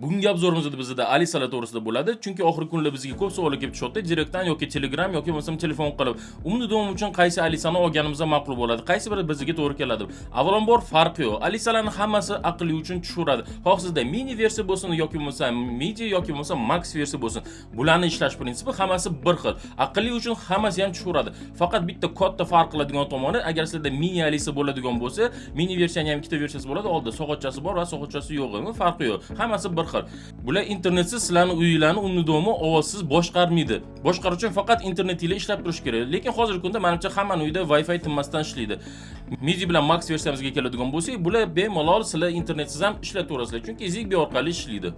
Bugungi obzorimizda bizda Alisalar to'g'risida bo'ladi, chunki oxirgi kunlarda bizga ko'p savollar kelib tushyapti. Direktdan yoki Telegram yoki bo'lmasam telefon qilib, umid do'm uchun qaysi Alisani olganimizda ma'qul bo'ladi, qaysi biri bizga to'g'ri keladi. Avvalambor farqi yo'q. Alisalarning hammasi aqlli uchun tushiradi. Xoh sizda mini versiya bo'lsin yoki bo'lmasam midi yoki bo'lmasam max versiya bo'lsin, bularning ishlash prinsipi hammasi bir xil. Aqlli uchun hammasi ham tushiradi. Faqat bitta katta farq qiladigan tomoni, agar sizda mini Alisa bo'ladigan bo'lsa, mini versiyaning ham ikkita versiyasi bo'ladi. Oldida so'g'achasi bor va so'g'achasi yo'q. Farqi yo'q. Hammasi bir xil. Bular internetsiz sizlarning uylarni umnidomi ovozsiz boshqarmaydi. Boshqarish uchun faqat internet ila ishlab turish kerak. Lekin hozirgi kunda menimcha hammaning uyida Wi-Fi tinmasdan ishlaydi. MIDI bilan Max versiyamizga keladigan bo'lsak, bular bemalol sizlar internetsiz ham ishlataverasizlar, chunki Zigbee orqali ishlaydi.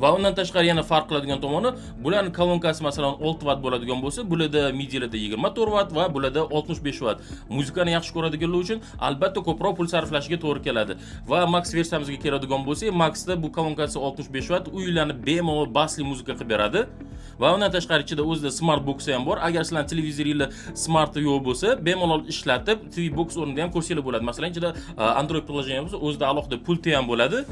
Va undan tashqari yana farq qiladigan tomoni, bularning kolonkasi masalan 6 watt bo'ladigan bo'lsa, bularda MIDIlarda 24 watt va bularda 65 watt. Muzikani yaxshi ko'radiganlar uchun albatta ko'proq pul sarflashiga to'g'ri keladi. Va Max versiyamizga keladigan bo'lsak, Maxda bu kolonkasi 65 watt uylarni bemalol basli muzika qilib beradi. Va undan tashqari ichida o'zida smart box ham bor. Agar sizlar televizoringlar smart yo'q bo'lsa, bemalol ishlatib TV box o'rnida ham ko'rsanglar bo'ladi. Masalan, ichida Android prilojeniyasi bo'lsa, o'zida alohida pulti ham bo'ladi.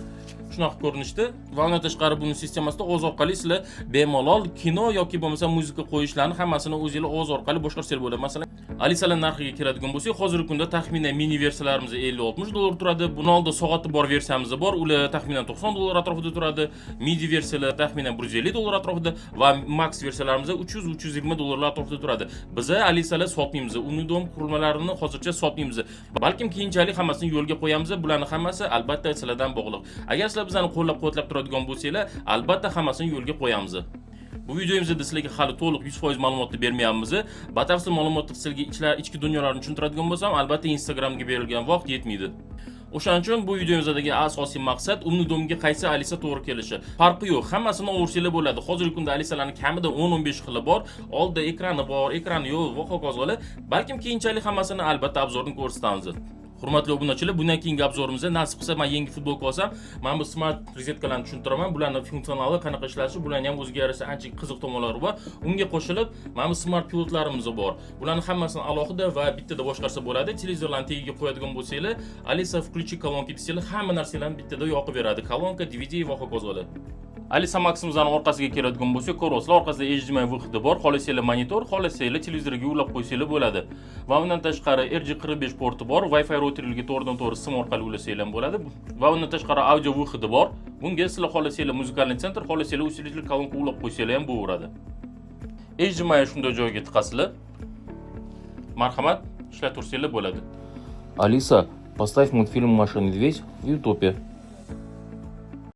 Shunaqa ko'rinishda. Va undan tashqari buning sistemasida ovoz orqali sizlar bemalol kino yoki bo'lmasa muzika qo'yishlarni hammasini o'zingizlar ovoz orqali boshqarsangiz bo'ladi. Masalan, Alisalar narxiga keladigan bo'lsak, hozirgi kunda taxminan mini versiyalarimiz 50-60 dollar turadi. Buni oldida soati bor versiyamiz bor. Ular taxminan 90 dollar atrofida turadi. Midi versiyalar taxminan 150 dollar atrofida va Max versiyalarimiz 300-320 dollar atrofida turadi. Biz Alisalar sotmaymiz. Unidom qurilmalarini hozircha sotmaymiz. Balkim keyinchalik hammasini yo'lga qo'yamiz. Bularning hammasi albatta sizlardan bog'liq. Agar sizlar bizani qo'llab-quvvatlab turadigan bo'lsanglar, albatta hammasini yo'lga qo'yamiz. Bu videomizda sizlarga hali to'liq 100% ma'lumotni bermayapmiz. Batafsil ma'lumotni sizlarga ichki dunyolarni tushuntiradigan bo'lsam, albatta Instagramga berilgan vaqt yetmaydi. O'shaning uchun bu videomizdagi asosiy maqsad umnidomga qaysi Alisa to'g'ri kelishi. Farqi yo'q, hammasini o'rsanglar bo'ladi. Hozirgi kunda Alisalarning kamida 10-15 xili bor. Oldida ekrani bor, ekrani yo'q va hokazolar. Balkim keyinchalik hammasini albatta obzorni ko'rsatamiz. Hurmatli obunachilar, bundan keyingi obzorimizda nasib qilsa men yangi futbolka olsam, men bu smart rozetkalarni tushuntiraman. Bularning funksionali qanaqa ishlashi, bularning ham o'ziga yarasha ancha qiziq tomonlari bor. Unga qo'shilib, men bu smart pilotlarimiz bor. Bularning hammasini alohida va bittada boshqarsa bo'ladi. Televizorlarni tagiga qo'yadigan bo'lsanglar, Alisa включи колонки desanglar, hamma narsalarni bittada yoqib beradi. Kolonka, DVD va hokazolar. Alisa Maximizning orqasiga keladigan bo'lsak, ko'rasizlar, orqasida HDMI vixidi bor. Xohlasanglar monitor, xohlasanglar televizorga ulab qo'ysanglar bo'ladi. Va undan tashqari RJ45 porti bor. Wi-Fi routerlarga to'g'ridan-to'g'ri sim orqali ulasanglar bo'ladi. Va undan tashqari audio vixidi bor. Bunga sizlar xohlasanglar muzikal sentr, xohlasanglar usilichli kolonka ulab qo'ysanglar ham bo'laveradi. HDMI shunday joyga tiqasizlar. Marhamat, ishlataversanglar bo'ladi. Алиса, поставь мультфильм «Маша и медведь» в Ютубе.